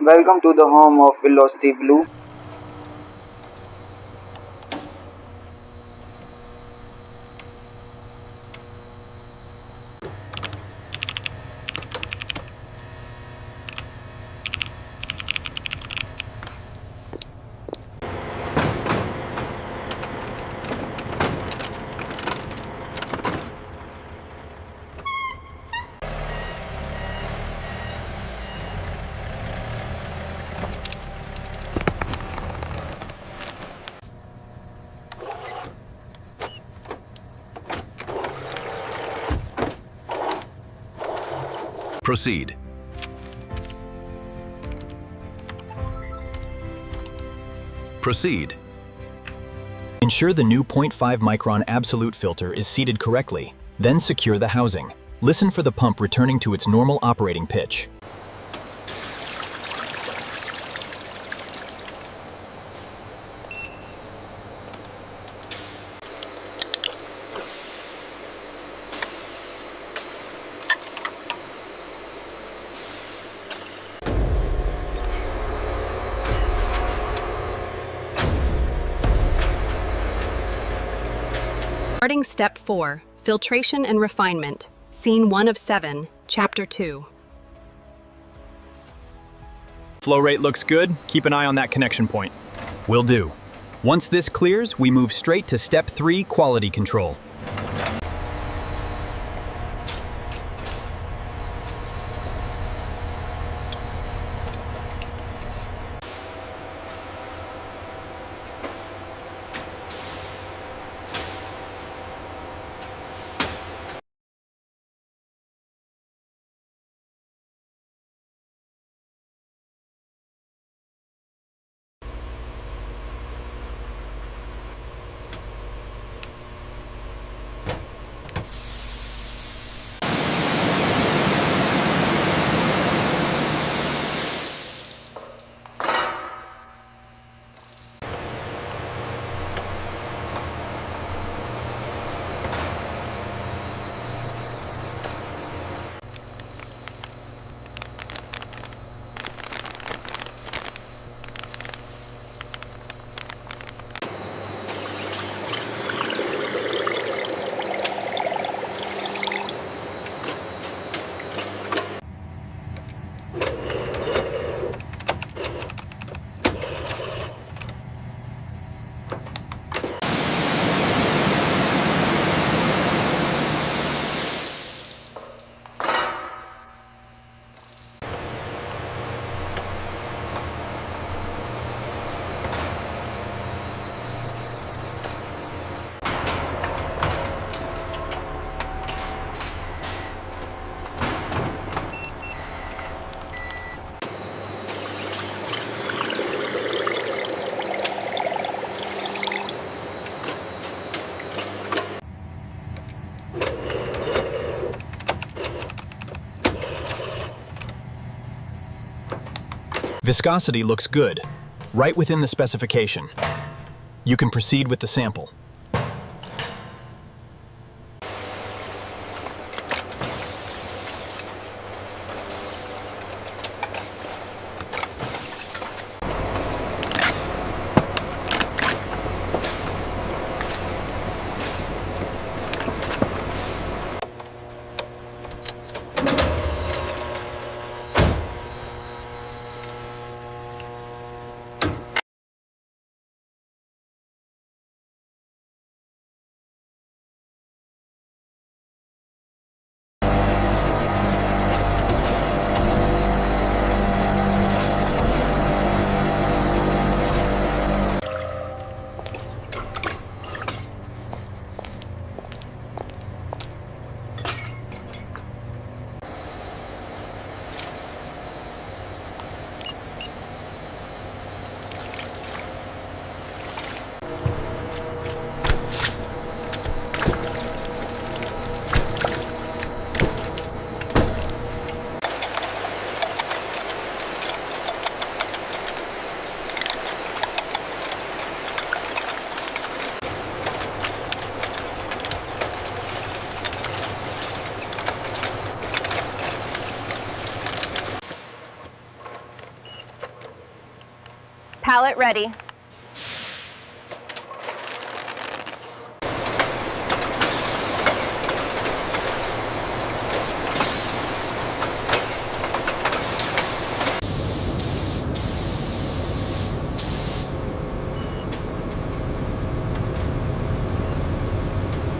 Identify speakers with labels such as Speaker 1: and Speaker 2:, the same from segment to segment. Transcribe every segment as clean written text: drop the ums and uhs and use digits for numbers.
Speaker 1: Welcome to the home of Velocity Blue.
Speaker 2: Proceed. Proceed.
Speaker 3: Ensure the new 0.5 micron absolute filter is seated correctly, then secure the housing. Listen for the pump returning to its normal operating pitch.
Speaker 4: Starting Step 4, Filtration and Refinement, Scene 1 of 7, Chapter 2.
Speaker 3: Flow rate looks good. Keep an eye on that connection point. Will do. Once this clears, we move straight to Step 3, Quality Control. Viscosity looks good, right within the specification. You can proceed with the sample.
Speaker 5: Get ready.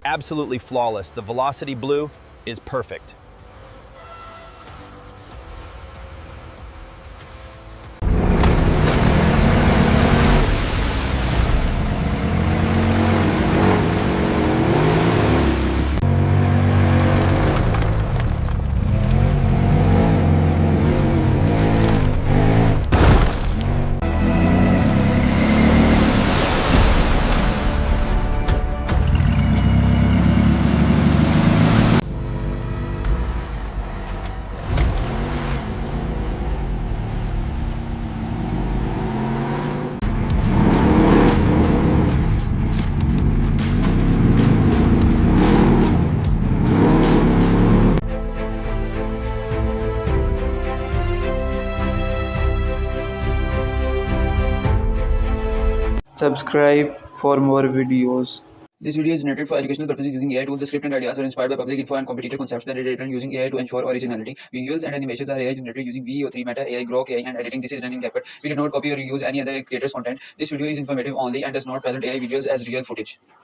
Speaker 3: Absolutely flawless. The velocity blue is perfect.
Speaker 1: Subscribe for more videos.
Speaker 6: This video is generated for educational purposes using AI tools. The script and ideas are inspired by public info and competitor concepts that are written using AI to ensure originality. Visuals and animations are AI generated using VEO3, Meta AI, Grok AI, and editing. This is done in CapCut. We do not copy or use any other creator's content. This video is informative only and does not present AI visuals as real footage.